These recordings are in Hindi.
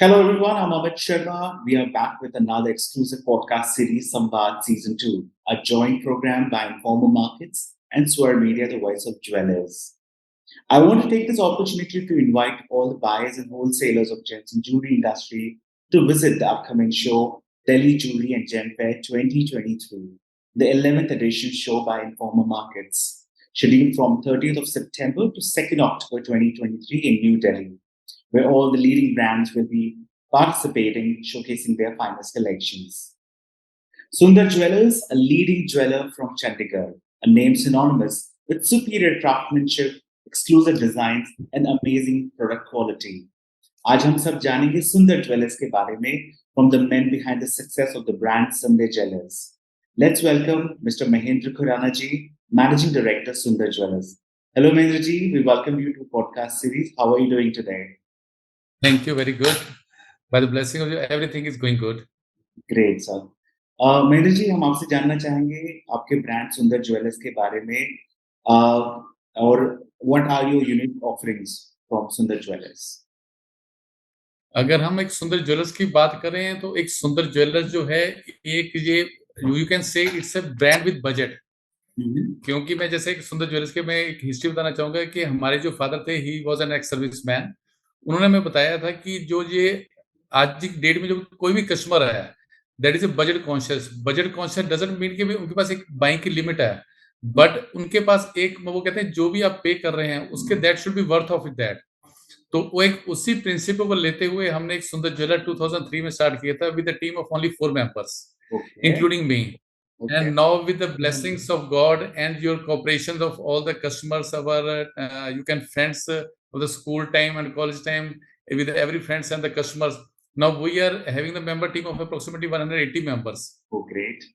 Hello everyone, I'm Amit Sharma. We are back with another exclusive podcast series, Samvad Season 2, a joint program by Informa Markets and Sware Media, the voice of jewelers. I want to take this opportunity to invite all the buyers and wholesalers of gems and jewelry industry to visit the upcoming show, Delhi Jewelry and Gem Fair 2023, the 11th edition show by Informa Markets, scheduled from 30th of September to 2nd October 2023 in New Delhi, where all the leading brands will be participating, showcasing their finest collections. Sundar Jewelers, a leading jeweler from Chandigarh, a name synonymous with superior craftsmanship, exclusive designs, and amazing product quality. आज हम सब जानेंगे सुंदर ज्वेलर्स के बारे में from the men behind the success of the brand Sunday Jewelers. Let's welcome Mr. Mahendra Khurana ji, Managing Director Sundar Jewelers. Hello Mahendra ji, we welcome you to podcast series. How are you doing today? Thank you. Very good. By the blessing of you, everything is going good. Great sir. Mahendra ji, हम आपसे जानना चाहेंगे आपके ब्रांड सुंदर ज्वेलर्स के बारे में और what are your unique offerings from Sundar jewellers. अगर हम एक सुंदर ज्वेलर्स की बात करें तो एक सुंदर ज्वेलर्स जो है एक ये यू कैन से it's a brand with budget. क्योंकि मैं जैसे एक सुंदर ज्वेलर्स के मैं एक हिस्ट्री बताना चाहूंगा कि हमारे जो फादर थे he was an ex service man. उन्होंने हमें बताया था कि जो ये आज की डेट में जो कोई भी कस्टमर है that is a budget conscious. Budget conscious doesn't mean कि उनके पास एक बाइंग की लिमिट है, बट उनके पास एक वो कहते हैं जो भी आप पे कर रहे हैं उसके that should be worth of it that. तो वो एक उसी प्रिंसिपल को लेते हुए हमने एक सुंदर ज्वेलर 2003 में स्टार्ट किया था with a team of only 4 members including me. And now with the blessings of God and your cooperation of all the customers, our you can friends of the school time and college time, with every friends and the customers, now we are having the member team of approximately 180 members. Oh, great.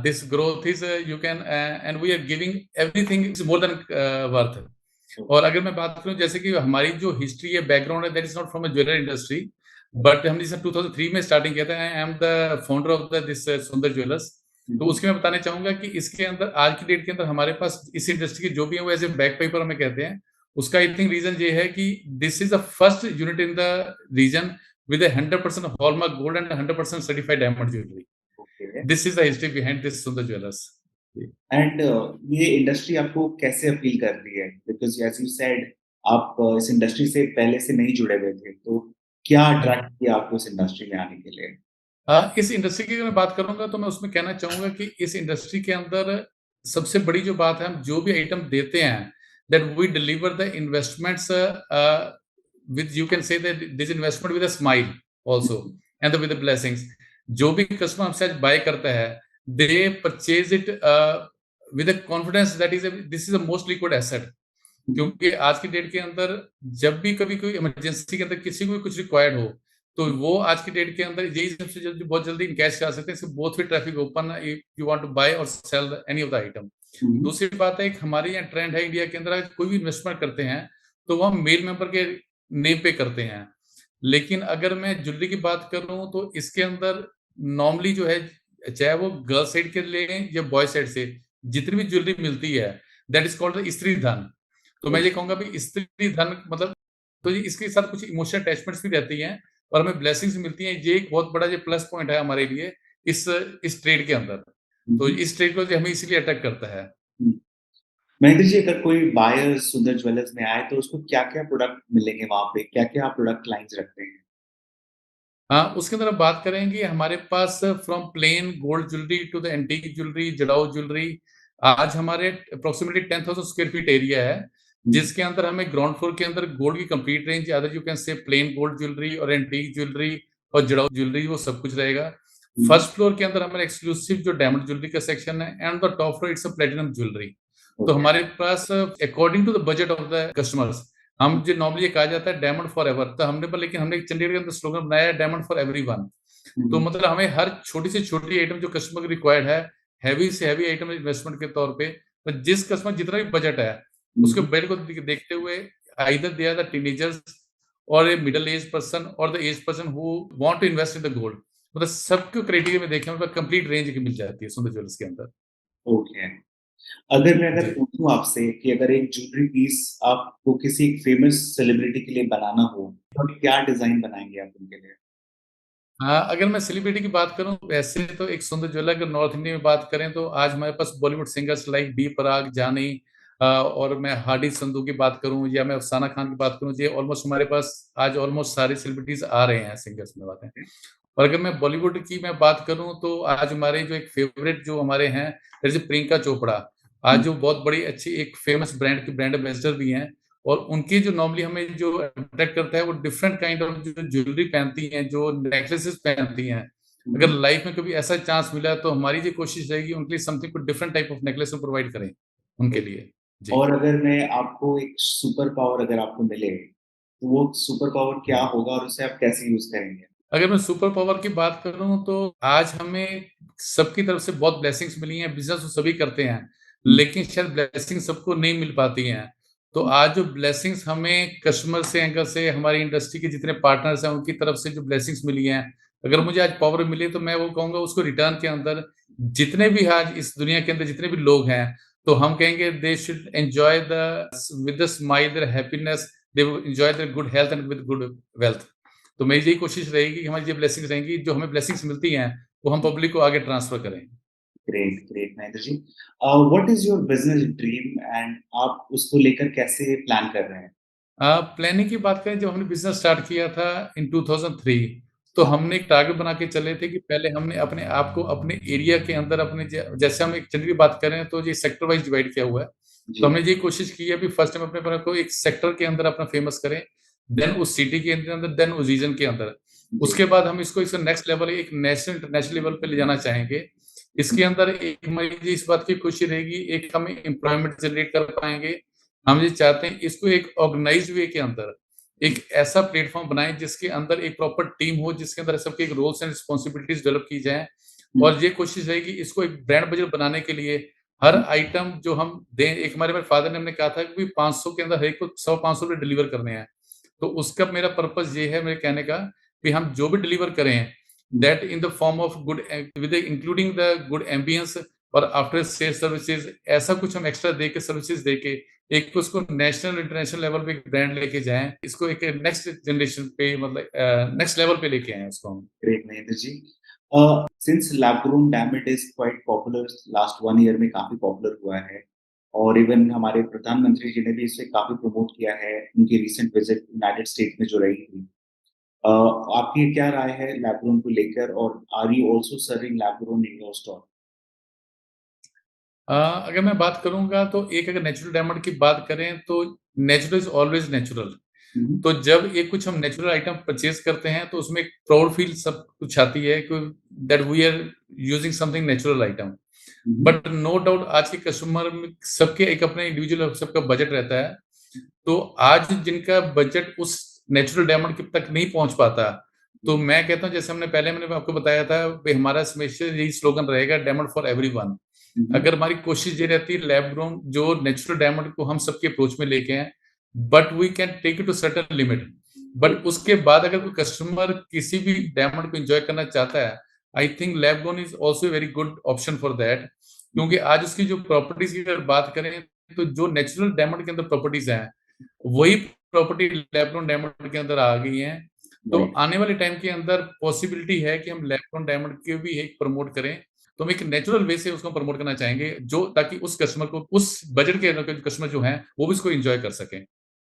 This growth is you can and we are giving everything is more than worth. और अगर मैं बात करूं जैसे कि हमारी जो हिस्ट्री है बैकग्राउंड है that is not from a jeweller industry, but हमने जैसे 2003 में स्टार्टिंग किया था। I am the founder of the this Sundar jewellers. तो उसके मैं बताना चाहूंगा कि इसके अंदर आज की डेट के अंदर हमारे पास इस इंडस्ट्री के जो भी है वो एज ए बैक पेपर हमें कहते हैं। उसका आई थिंक रीजन ये है कि this is the first unit in the region with 100% hallmark gold and 100% certified diamond jewellery. This is the history behind this Sundar jewellers. And ये इंडस्ट्री आपको कैसे अपील करती है, बिकॉज एज यू सेड आप इस इंडस्ट्री से पहले से नहीं जुड़े हुए थे, तो क्या अट्रैक्ट किया आपको इस इंडस्ट्री में आने के लिए? इस इंडस्ट्री की अगर मैं बात करूंगा तो मैं उसमें कहना चाहूंगा कि इस इंडस्ट्री के अंदर सबसे बड़ी जो बात है, हम जो भी आइटम देते हैं that we deliver the investments with you can say that this investment with a smile also and with the blessings. जो भी कस्टमर हमसे आज बाय करता है they purchase it with a confidence that is this is a most liquid asset. क्योंकि आज की डेट के अंदर जब भी कभी कोई इमरजेंसी के अंदर किसी को भी कुछ रिक्वायर्ड हो तो वो आज की डेट के अंदर यही सबसे जल्दी बहुत जल्दी इनकैश कर सकते हैं। Both way traffic open if you want to buy और sell any of the item. दूसरी बात है, एक हमारे यहाँ ट्रेंड है इंडिया के अंदर कोई भी इन्वेस्टमेंट करते हैं तो वो हम मेल मेंबर के नेम पे करते हैं। लेकिन अगर मैं ज्वेलरी की बात करूं तो इसके अंदर नॉर्मली जो है चाहे वो गर्ल साइड के लिए या बॉय साइड से जितनी भी ज्वेलरी मिलती है दैट इज कॉल्ड स्त्री धन। तो मैं ये कहूंगा भी स्त्री धन मतलब तो इसके साथ कुछ इमोशनल अटैचमेंट्स भी रहती हैं और हमें ब्लेसिंग्स मिलती हैं। ये एक बहुत बड़ा जो प्लस पॉइंट है हमारे लिए इस ट्रेड के अंदर। तो इस ट्रेड को हमें इसीलिए अटैक करता है। महेंद्र जी, अगर कोई बायर सुंदर ज्वेलर्स में आए तो उसको क्या-क्या प्रोडक्ट मिलेंगे वहां पे? क्या-क्या आप प्रोडक्ट लाइंस रखते हैं? हाँ, उसके अंदर हम बात करेंगे हमारे पास from plain gold jewellery to the antique jewellery, जड़ाऊ ज्वेलरी। आज हमारे अप्रोक्सीमेटली 10,000 स्क्वायर फीट एरिया है जिसके अंदर हमें ग्राउंड फ्लोर के अंदर गोल्ड की complete range, other you can से प्लेन गोल्ड ज्वेलरी और एंटीक ज्वेलरी और जड़ाऊ ज्वेलरी वो सब कुछ रहेगा। फर्स्ट फ्लोर के अंदर हमारे एक्सक्लूसिव जो डायमंड ज्वेलरी का सेक्शन है and the top floor it's a platinum jewellery. तो हमारे पास according to the budget of the customers हम जो नॉर्मली कहा जाता है डायमंड फॉर एवर, तो हमने पर लेकिन हमने चंडीगढ़ के अंदर स्लोगन बनाया है डायमंड फॉर एवरीवन। तो मतलब हमें हर छोटी से छोटी आइटम जो कस्टमर की रिक्वायर्ड है हैवी से हैवी आइटम इन्वेस्टमेंट के तौर पे, तो जिस कस्टमर जितना भी बजट है उसके बजट को देखते हुए either they are the teenagers और ए मिडिल एज पर्सन और the age person who want to invest in the gold, मतलब सबके क्राइटेरिया में देखें उनका कंप्लीट रेंज की मिल जाती है सुंदर ज्वेलर्स के अंदर। ओके। अगर जी। पूछूं आपसे कि अगर एक ज्वेलरी पीस आपको किसी एक फेमस सेलिब्रिटी के लिए बनाना हो, तो क्या डिजाइन बनाएंगे आप उनके लिए? हाँ, अगर मैं सेलिब्रिटी की बात करूँ, वैसे तो एक सुंदर ज्वेलर, अगर नॉर्थ इंडिया में बात करें तो आज हमारे पास बॉलीवुड सिंगर्स लाइक बी प्राक, जानी, और मैं हार्डी संधू की बात करूँ या मैं अफसाना खान की बात करूँ, ये ऑलमोस्ट हमारे पास आज ऑलमोस्ट सारे सेलिब्रिटीज आ रहे हैं सिंगर्स में बात है। और अगर मैं बॉलीवुड की मैं बात करूँ तो आज हमारे जो एक फेवरेट जो हमारे हैं, जैसे प्रियंका चोपड़ा, आज जो बहुत बड़ी अच्छी एक फेमस ब्रांड की ब्रांड एम्बेसडर भी हैं। और उनकी जो नॉर्मली हमें जो अट्रैक्ट करता है वो डिफरेंट काइंड ऑफ जो ज्वेलरी पहनती हैं, जो नेकलेसेस पहनती हैं। अगर लाइफ में कभी ऐसा चांस मिला तो हमारी जो कोशिश रहेगी उनके लिए समथिंग कुछ different type of necklace provide करें उनके लिए। जी। और अगर मैं आपको एक सुपर पावर अगर आपको मिले, तो वो सुपर पावर क्या होगा और उसे आप कैसे यूज करेंगे? अगर मैं सुपर पावर की बात करूं तो आज हमें सबकी तरफ से बहुत ब्लेसिंग्स मिली हैं, बिजनेस तो सभी करते हैं, लेकिन शायद ब्लेसिंग सबको नहीं मिल पाती हैं। तो आज जो ब्लेसिंग्स हमें कस्टमर से एंगल से हमारी इंडस्ट्री के जितने पार्टनर्स हैं उनकी तरफ से जो ब्लेसिंग्स मिली हैं, अगर मुझे आज पावर मिली तो मैं वो कहूंगा उसको रिटर्न के अंदर जितने भी आज इस दुनिया के अंदर जितने भी लोग हैं, तो हम कहेंगे they should enjoy the with the smile their happiness, they enjoy there good health and with good wealth. तो मेरी यही कोशिश रहेगी कि हमारी जो ब्लेसिंग्स रहेंगी, जो हमें ब्लेसिंग्स मिलती हैं, वो हम पब्लिक को आगे ट्रांसफर करें। Great, great Mahendra ji. What is your business dream and आप उसको लेकर कैसे प्लान कर रहे हैं? प्लानिंग की बात करें, जब हमने बिजनेस स्टार्ट किया था इन 2003, तो हमने एक टारगेट बना के चले थे कि पहले हमने अपने आप को अपने एरिया के अंदर अपने जैसे हम एक चंडीगढ़ की बात करें तो ये सेक्टर वाइज डिवाइड किया हुआ है। तो जी, हमने ये कोशिश की है अभी फर्स्ट टाइम अपने आप को एक सेक्टर के अंदर अपना फेमस करें, देन उस सिटी के अंदर, देन उस रीजन के अंदर। जी, उसके बाद हम इसको नेक्स्ट लेवल, एक नेशनल इंटरनेशनल लेवल पे ले जाना चाहेंगे। इसके अंदर एक हमारी इस बात की खुशी रहेगी, एक हम एम्प्लॉयमेंट जनरेट कर पाएंगे। हम ये चाहते हैं इसको एक ऑर्गेनाइज्ड वे के अंदर एक ऐसा प्लेटफॉर्म बनाएं जिसके अंदर एक प्रॉपर टीम हो, जिसके अंदर सबके एक रोल्स एंड रिस्पॉन्सिबिलिटीज डेवलप की जाए। और ये कोशिश रहेगी इसको एक ब्रांड बजट बनाने के लिए हर आइटम जो हम दें, एक हमारे फादर ने हमने कहा था कि 500 के अंदर हर एक को 100-500 रुपए डिलीवर करने हैं। तो उसका मेरा पर्पस ये है मेरे कहने का कि हम जो भी डिलीवर करें that in the form of good with including the good ambience और आफ्टर सेल सर्विसेज, ऐसा कुछ हम एक्स्ट्रा दे के सर्विसेज दे के एक उसको नेशनल इंटरनेशनल लेवल पे ब्रांड लेके जाएं, इसको एक नेक्स्ट जनरेशन पे मतलब नेक्स्ट लेवल पे लेके आए उसको हम। Great Mahendra ji. Since lab grown diamond it is quite popular, last 1 year में काफी पॉपुलर हुआ है और इवन हमारे प्रधानमंत्री जी ने भी इसे काफी प्रमोट किया है उनकी रिसेंट विजिट यूनाइटेड स्टेट्स में जो रही थी। आपकी क्या राय है लैब-ग्रोन को लेकर और are you also serving lab grown in your store? अगर मैं बात करूंगा तो एक अगर नेचुरल डायमंड की बात करें तो नेचुरल इज ऑलवेज नेचुरल। हुँ, तो जब एक कुछ हम नेचुरल आइटम परचेज करते हैं तो उसमें एक प्राउड फील सब कुछ आती है कि that we are using something natural item. हुँ, बट नो डाउट आज के कस्टमर में सबके एक अपने इंडिविजुअल सबका बजट रहता है। तो आज जिनका बजट उस नेचुरल डायमंड के तक नहीं पहुंच पाता, तो मैं कहता हूं जैसे मैंने आपको बताया था कि हमारा हमेशा यही स्लोगन रहेगा, डायमंड फॉर एवरीवन। हुँ, अगर हमारी कोशिश ये रहती है लैब ग्रोन जो नेचुरल डायमंड को हम सबके अप्रोच में लेके आए, but we can take it to certain limit. But उसके बाद अगर कोई कस्टमर किसी भी डायमंड को एंजॉय करना चाहता है, I think lab grown is also very good option for that. क्योंकि आज उसकी जो प्रॉपर्टीज की अगर बात करें तो जो नेचुरल डायमंड के अंदर प्रॉपर्टीज हैं वही प्रॉपर्टी लैब ग्रोन डायमंड के अंदर आ गई हैं। तो राइट। आने वाले टाइम के अंदर पॉसिबिलिटी है कि हम लैब ग्रोन डायमंड के भी एक प्रमोट करें। तो हम एक नेचुरल वे से उसको प्रमोट करना चाहेंगे, जो ताकि उस कस्टमर को उस बजट के अंदर कस्टमर जो हैं वो भी इसको एंजॉय कर सकें।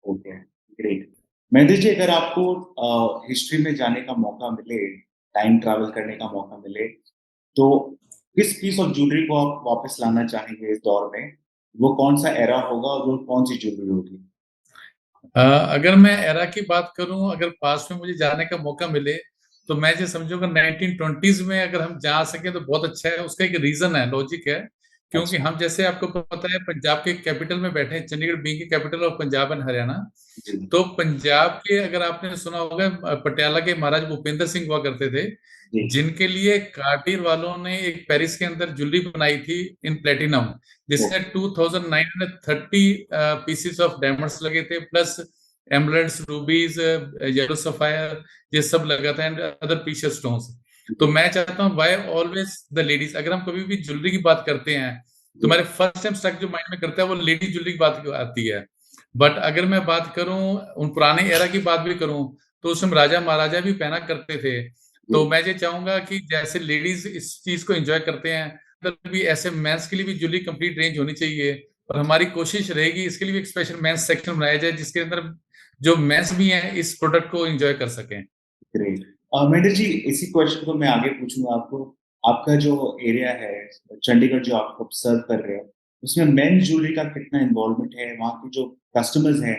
Okay, great. महेंद्र जी, अगर आपको हिस्ट्री में जाने का मौका मिले, टाइम ट्रैवल करने का मौका मिले, तो किस पीस ऑफ ज्वेलरी को आप वापस लाना चाहेंगे इस दौर में? वो कौन-सा एरा होगा और वो कौन-सी ज्वेलरी होगी? अगर मैं एरा की बात करूं, अगर पास में मुझे जाने का मौका मिले तो मैं जो समझूंगा 1920s में अगर हम जा सके तो बहुत अच्छा है। उसका एक रीजन है, लॉजिक है। क्योंकि अच्छा, हम जैसे आपको पता है पंजाब के कैपिटल में बैठे हैं, चंडीगढ़ बीइंग की capital of Punjab and Haryana. जी, तो पंजाब के अगर आपने सुना होगा पटियाला के महाराज भूपेंद्र सिंह हुआ करते थे, जी, जिनके लिए कार्टिर वालों ने एक पेरिस के अंदर ज्वेलरी बनाई थी इन प्लेटिनम, जिसमें ओके, 2930 पीसेस ऑफ डायमंड्स लगे थे, प्लस एमराल्ड्स, रूबीज, येलो सफायर, ये सब लगा था एंड अदर प्रीशियस स्टोन्स। तो जी, मैं चाहता हूँ व्हाई ऑलवेज द लेडीज, अगर हम कभी भी ज्वेलरी की बात करते हैं तो मेरे फर्स्ट टाइम स्ट्राइक जो माइंड में करता है वो लेडी ज्वेलरी की बात आती है। बट अगर मैं बात करूं उन पुराने एरा की बात भी करूं, तो उसमें राजा महाराजा भी पहना करते थे। तो मैं ये चाहूंगा कि जैसे लेडीज इस चीज को एंजॉय करते हैं, तो भी ऐसे मेंस के लिए भी ज्वेलरी कंप्लीट रेंज होनी चाहिए। और हमारी कोशिश रहेगी इसके लिए भी एक स्पेशल मेंस सेक्शन बनाया जाए, जिसके अंदर जो मेंस भी हैं इस प्रोडक्ट को एंजॉय कर सकें। ग्रेट। महेंद्र जी, इसी क्वेश्चन को मैं आगे पूछूंगा आपको। आपका जो एरिया है, चंडीगढ़ जो आप ऑब्जर्व कर रहे हो, उसमें मेन ज्वेलरी का कितना इन्वॉल्वमेंट है? वहाँ की जो कस्टमर्स हैं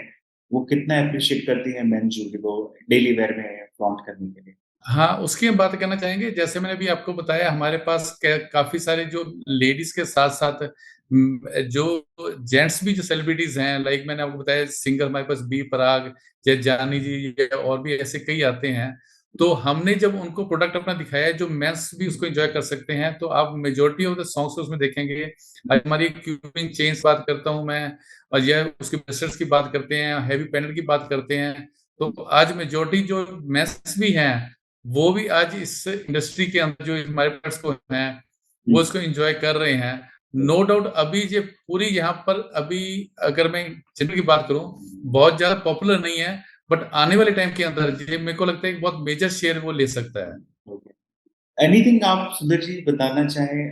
वो कितना अप्रिशिएट करती है मेन ज्वेलरी को डेली वेयर में फ्लॉन्ट करने के लिए? हाँ, उसकी हम बात करना चाहेंगे। जैसे मैंने अभी आपको बताया, हमारे पास काफी सारे जो लेडीज के साथ साथ जो जेंट्स भी जो सेलिब्रिटीज हैं, लाइक मैंने आपको बताया सिंगर हमारे पास बी पराग, जय जानी जी, या और भी ऐसे कई आते हैं। तो हमने जब उनको प्रोडक्ट अपना दिखाया जो मेंस भी उसको एंजॉय कर सकते हैं, तो आप मेजोरिटी ऑफ द सॉन्ग्स उसमें देखेंगे। आज हमारी क्यूपिंग चेन्स बात करता हूँ मैं, और यह उसके ब्रेसलेट्स की बात करते हैं, हैवी पेंडेंट की बात करते हैं। तो आज मेजोरिटी जो मेंस भी हैं वो भी आज इस इंडस्ट्री के अंदर जो हमारे पास को हैं वो इसको एंजॉय कर रहे हैं। नो डाउट अभी ये पूरी यहाँ पर अभी, अगर मैं जनरल की बात करूं, बहुत ज्यादा पॉपुलर नहीं है, बट आने वाले टाइम के अंदर ये मेरे को लगता है कि बहुत मेजर शेयर वो ले सकता है। एनीथिंग आप सुंदर जी बताना चाहें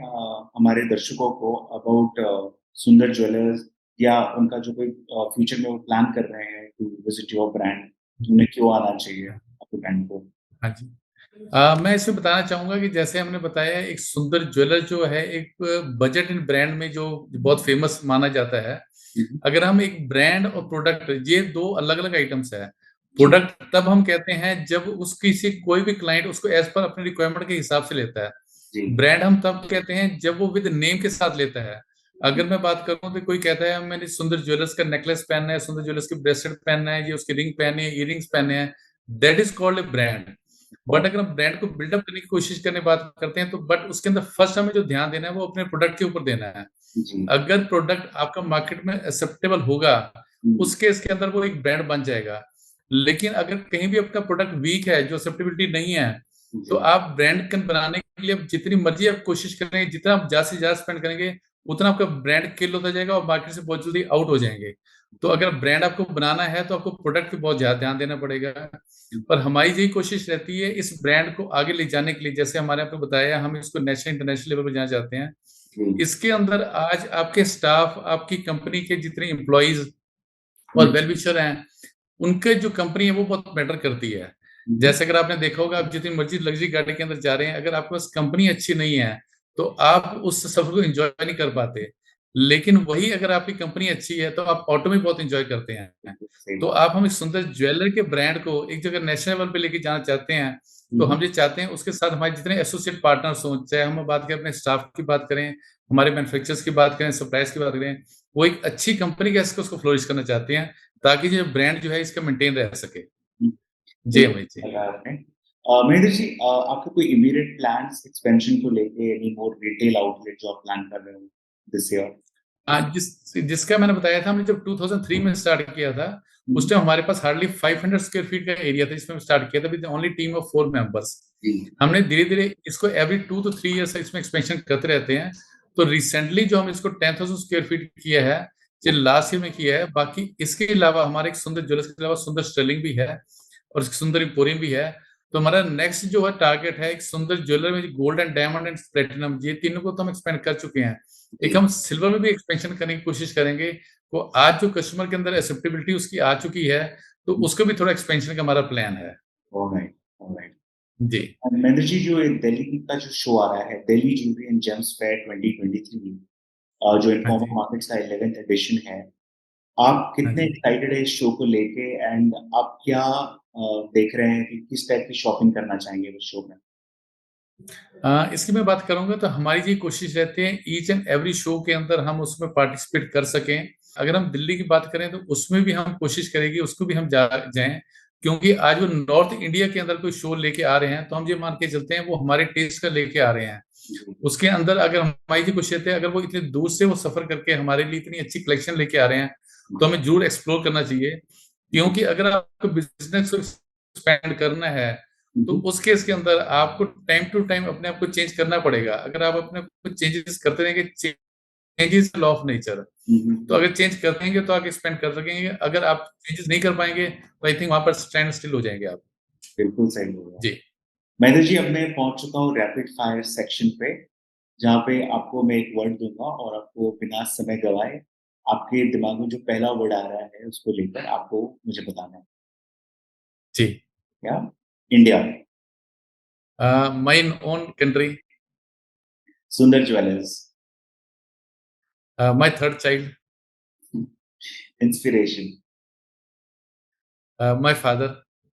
हमारे दर्शकों को अबाउट सुंदर ज्वेलर्स, या उनका जो कोई फ्यूचर में वो प्लान कर रहे हैं टू विजिट योर ब्रांड, उन्हें क्यों आना चाहिए आपके ब्रांड को? हाँ जी। मैं इसमें बताना चाहूंगा कि जैसे हमने बताया, एक सुंदर ज्वेलर जो है एक बजट इन ब्रांड में जो बहुत फेमस माना जाता है। अगर हम एक ब्रांड और प्रोडक्ट, ये दो अलग अलग आइटम्स है। जी प्रोडक्ट तब हम कहते हैं जब उसकी से कोई भी क्लाइंट उसको एज पर अपने रिक्वायरमेंट के हिसाब से लेता है। जी ब्रांड हम तब कहते हैं जब वो विद नेम के साथ लेता है। अगर मैं बात करूं तो कोई कहता है मैंने सुंदर ज्वेलर्स का नेकलेस पहनना है, सुंदर ज्वेलर्स की ब्रेसलेट पहनना है, ये उसकी रिंग पहनी है, इयरिंग्स पहने हैं, that is called a brand. But अगर हम ब्रांड को बिल्डअप करने की कोशिश करने बात करते हैं, तो बट उसके अंदर फर्स्ट हमें जो ध्यान देना है वो अपने प्रोडक्ट के ऊपर देना है। जी अगर प्रोडक्ट आपका मार्केट में एक्सेप्टेबल होगा, उस केस के अंदर वो एक ब्रांड बन जाएगा। लेकिन अगर कहीं भी आपका प्रोडक्ट वीक है, जो एक्सेप्टेबिलिटी नहीं है, तो जी आप ब्रांड बनाने के लिए अब जितनी मर्जी आप कोशिश करेंगे, जितना आप ज्यादा से ज्यादा स्पेंड करेंगे, उतना आपका ब्रांड किल होता जाएगा और मार्केट से बहुत जल्दी आउट हो जाएंगे। तो अगर ब्रांड आपको बनाना है तो आपको प्रोडक्ट पे बहुत ज्यादा ध्यान देना पड़ेगा। पर हमारी यही कोशिश रहती है इस ब्रांड को आगे ले जाने के लिए। जैसे हमारे आपको बताया, हम इसको नेशनल इंटरनेशनल लेवल पर जाना चाहते हैं। जी इसके अंदर आज आपके स्टाफ, आपकी कंपनी के जितने एम्प्लॉइज और वेल विशर हैं, उनके जो कंपनी है वो बहुत मैटर करती है। जैसे अगर आपने देखा होगा, आप जितनी मर्जी लग्जरी गाड़ी के अंदर जा रहे हैं, अगर आपके पास कंपनी अच्छी नहीं है तो आप उस सफर को एंजॉय नहीं कर पाते। लेकिन वही अगर आपकी कंपनी अच्छी है तो आप ऑटो में बहुत एंजॉय करते हैं। सही तो बात। आप हम एक सुंदर ज्वेलर के ब्रांड को एक जगह नेशनल लेवल पे लेके जाना चाहते हैं, तो हम ये चाहते हैं उसके साथ हमारे जितने एसोसिएट पार्टनर्स हों, चाहे हम बात करें अपने स्टाफ की बात करें, हमारे मैन्युफैक्चरर्स की बात करें, सप्लायर्स की बात करें, वो एक अच्छी कंपनी के उसको फ्लोरिश करना चाहते हैं, ताकि जो ब्रांड जो है इसका मेंटेन रह सके। जी बिल्कुल अमित जी। लगा आपने। महेंद्र जी, आपके कोई इमीडिएट प्लान्स एक्सपेंशन को लेके, एनी मोर रिटेल आउटलेट जो आप प्लान कर रहे हो दिस ईयर? जिसका मैंने बताया था, हमने जब 2003 में स्टार्ट किया था, उस टाइम हमारे पास हार्डली 500 स्क्वायर फीट का एरिया था जिसमें स्टार्ट किया था, with only team of 4 members. जी हमने धीरे धीरे इसको एवरी 2 to 3 ईयर्स इसमें एक्सपेंशन करते रहते हैं। तो रिसेंटली जो हम इसको 10,000 स्क्वायर फीट किया है, जो लास्ट ईयर में किया है। बाकी इसके अलावा हमारे एक सुंदर ज्वेलर्स के अलावा सुंदर स्टर्लिंग भी है और सुंदर इंपोरियम भी है। तो हमारा नेक्स्ट जो है टारगेट है, एक सुंदर ज्वेलर में gold and diamond and platinum, ये तीनों को तो हम एक्सपेंड कर चुके हैं। एक जी हम सिल्वर में भी एक्सपेंशन करने की कोशिश करेंगे। वो आज जो कस्टमर के अंदर एक्सेप्टेबिलिटी उसकी आ चुकी है, तो उसको भी थोड़ा एक्सपेंशन का हमारा प्लान है। Alright alright. जी महेंद्र जी, जो ये दिल्ली का जो शो आ रहा है, Delhi jewellery and gems fair 2023, जो हाँ इन्फॉर्मर जी मार्केट्स का 11th एडिशन है, आप हाँ कितने जी। एक्साइटेड है इस शो को लेके? एंड आप क्या देख रहे हैं कि किस टाइप की शॉपिंग करना चाहेंगे उस शो में? इसकी मैं बात करूंगा तो हमारी ये कोशिश रहती है ईच एंड एवरी शो के अंदर हम उसमें पार्टिसिपेट कर सकें। अगर हम दिल्ली की बात करें तो उसमें भी हम कोशिश करेंगे उसको भी हम जाएं, क्योंकि आज वो नॉर्थ इंडिया के अंदर कोई शो लेके आ रहे हैं तो हम ये मान के चलते हैं वो हमारे टेस्ट का लेके आ रहे हैं। जी उसके अंदर अगर हमारी जो कोशिश रहती है, अगर वो इतनी दूर से वो सफर करके हमारे लिए इतनी अच्छी कलेक्शन लेके आ रहे हैं, तो हमें जरूर एक्सप्लोर करना चाहिए। क्योंकि अगर आपको बिजनेस को एक्सपैंड करना है, तो उस केस के अंदर आपको टाइम टू टाइम अपने आप को चेंज करना पड़ेगा। अगर आप अपने को चेंजेस करते रहेंगे, change is law of nature. तो हम्म, अगर चेंज कर देंगे तो आगे स्पेंड कर सकेंगे, अगर आप चेंजेस नहीं कर पाएंगे तो आई थिंक वहां पर स्टैंड स्टिल हो जाएंगे आप। बिल्कुल सही बोला। जी महेंद्र जी, अब मैं पहुंच चुका हूँ रैपिड फायर सेक्शन पे, जहाँ पे आपको मैं एक वर्ड दूंगा और आपको बिना समय गवाए आपके दिमाग में जो पहला वर्ड आ रहा है उसको लेकर आपको मुझे बताना है। जी। क्या? India. My own country. Sundar jewellers. My third child. Inspiration. My father,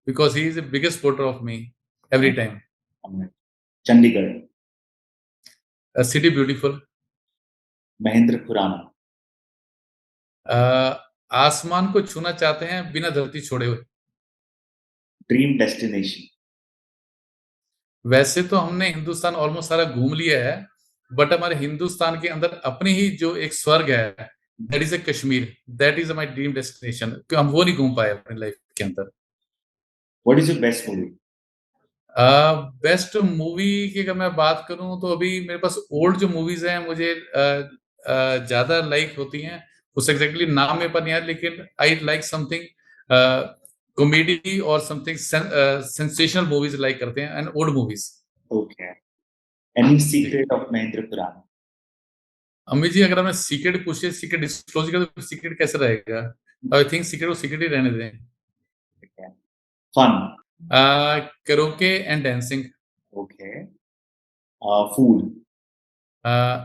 because he is the biggest supporter of me every time. Chandigarh. City beautiful. Mahendra Khurana. आसमान को छूना चाहते हैं बिना धरती छोड़े हुए। Dream destination. वैसे तो हमने हिंदुस्तान ऑलमोस्ट सारा घूम लिया है, बट हमारे हिंदुस्तान के अंदर अपनी ही जो एक स्वर्ग है, that is a Kashmir. That is my dream destination. हम वो नहीं घूम पाए अपनी लाइफ के अंदर। What is your best movie? Best movie की अगर मैं बात करूं तो अभी मेरे पास ओल्ड जो मूवीज हैं मुझे ज्यादा लाइक होती हैं। उस एग्जैक्टली नाम मेरे पास नहीं है, लेकिन आई लाइक समथिंग कॉमेडी और समथिंग सेंसेशनल मूवीज लाइक करते हैं and old movies. Okay. Any जी सीक्रेट ऑफ महेंद्र खुराना? अमित जी, अगर हमें सीक्रेट पूछे, सीक्रेट डिस्क्लोज करें तो सीक्रेट कैसे रहेगा? आई थिंक सीक्रेट को सीक्रेट ही रहने दें। Fun. Karaoke and dancing. Okay. Food.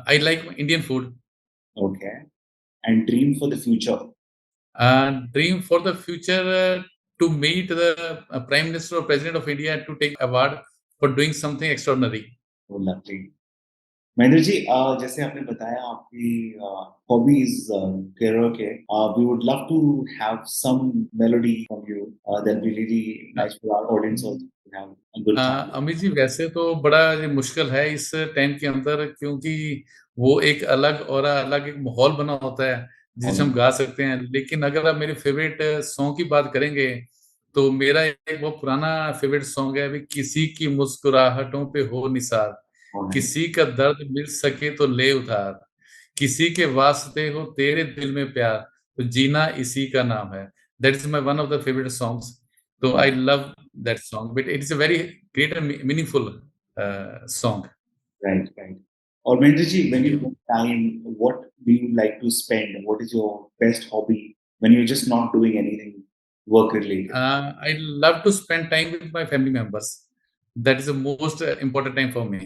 I like Indian food. Okay. And dream for the future? Dream for the future, to meet the Prime Minister or President of India to take award for doing something extraordinary. वो लवली। महेंद्र जी, जैसे आपने बताया आपकी hobbies karaoke, we would love to have some melody from you, that be really nice for our audience also to have a good time. Amit ji, वैसे तो बड़ा ये मुश्किल है इस टाइम के अंदर, क्योंकि वो एक अलग और अलग एक माहौल बना होता है जिसमें हम गा सकते हैं। लेकिन अगर आप मेरे फेवरेट सॉन्ग की बात करेंगे तो मेरा एक बहुत पुराना फेवरेट सॉन्ग है, अभी किसी की मुस्कुराहटों पे हो निसार, किसी का दर्द मिल सके तो ले उधार, किसी के वास्ते हो तेरे दिल में प्यार, तो जीना इसी का नाम है। That is my one of the favourite songs. तो I love that song, but it is a very great and meaningful song. Right, right. और Mahendra ji, when ji you have time, what do you like to spend? What is your best hobby when you're just not doing anything work related? I love to spend time with my family members. That is the most important time for me.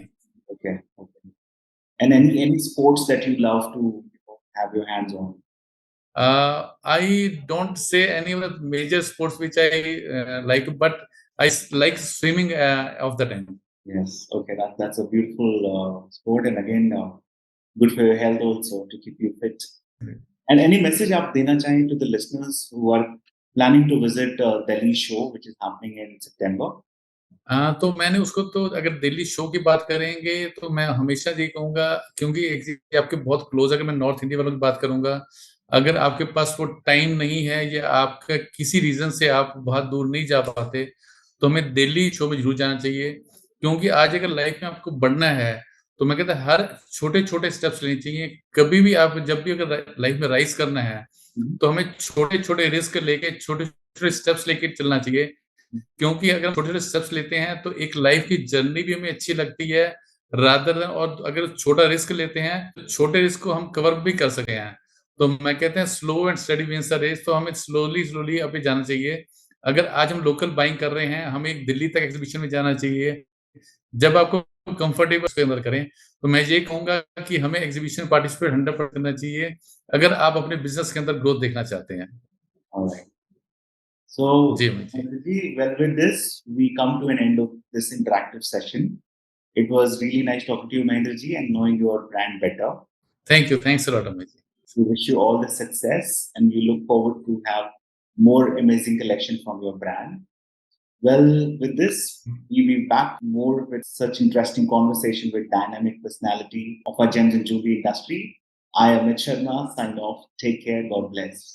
Okay, okay. And any sports that you love to, have your hands on? I don't say any of the major sports which I like, but like swimming of the time. Yes. Okay. That's a beautiful sport, and again, good for your health also to keep you fit. And any message आप देना चाहें to the listeners who are planning to visit Delhi show, which is happening in September? हाँ, तो मैंने उसको तो अगर दिल्ली शो की बात करेंगे तो मैं हमेशा यही कहूँगा, क्योंकि एक चीज़ आपके बहुत क्लोज़ है, अगर मैं नॉर्थ इंडिया वालों की बात करूँगा, अगर आपके पास वो टाइम नहीं है या आपका किसी रीज़न से आप बहुत दूर नहीं जा पाते, तो हमें दिल्ली शो में ज़रूर जाना चाहिए। क्योंकि आज अगर लाइफ में आपको बढ़ना है, तो मैं कहता हर छोटे-छोटे स्टेप्स लेने चाहिए। कभी भी आप जब भी अगर लाइफ में राइज़ करना है, तो हमें छोटे-छोटे रिस्क लेके, छोटे-छोटे स्टेप्स लेके चलना चाहिए। क्योंकि अगर हम छोटे-छोटे स्टेप्स लेते हैं तो एक लाइफ की जर्नी भी हमें अच्छी लगती है रादर देन, और अगर छोटा रिस्क लेते हैं तो छोटे रिस्क को हम कवर भी कर सके हैं। तो मैं कहते हैं slow and steady wins the race, तो हमें स्लोली अभी जाना चाहिए। अगर आज हम लोकल बाइंग कर रहे हैं, हमें एक दिल्ली तक एग्जीबिशन में जाना चाहिए। जब आपको कंफर्टेबल उसके अंदर करें, तो मैं ये कहूँगा कि हमें एग्जीबिशन पार्टिसिपेट 100% करना चाहिए, अगर आप अपने बिज़नेस के अंदर ग्रोथ देखना चाहते हैं। All right. So, जी, Amit ji. well, with this, we come to an end of this interactive session. It was really nice talking to you, Mahendra ji, and knowing your brand better. Thank you, thanks a lot Amit ji. We wish you all the success, and we look forward to have more amazing collection from your brand. Well, with this, we'll be back more with such interesting conversation with dynamic personality of our gems and jewelry industry. I am Amit Sharma, sign off. Take care. God bless.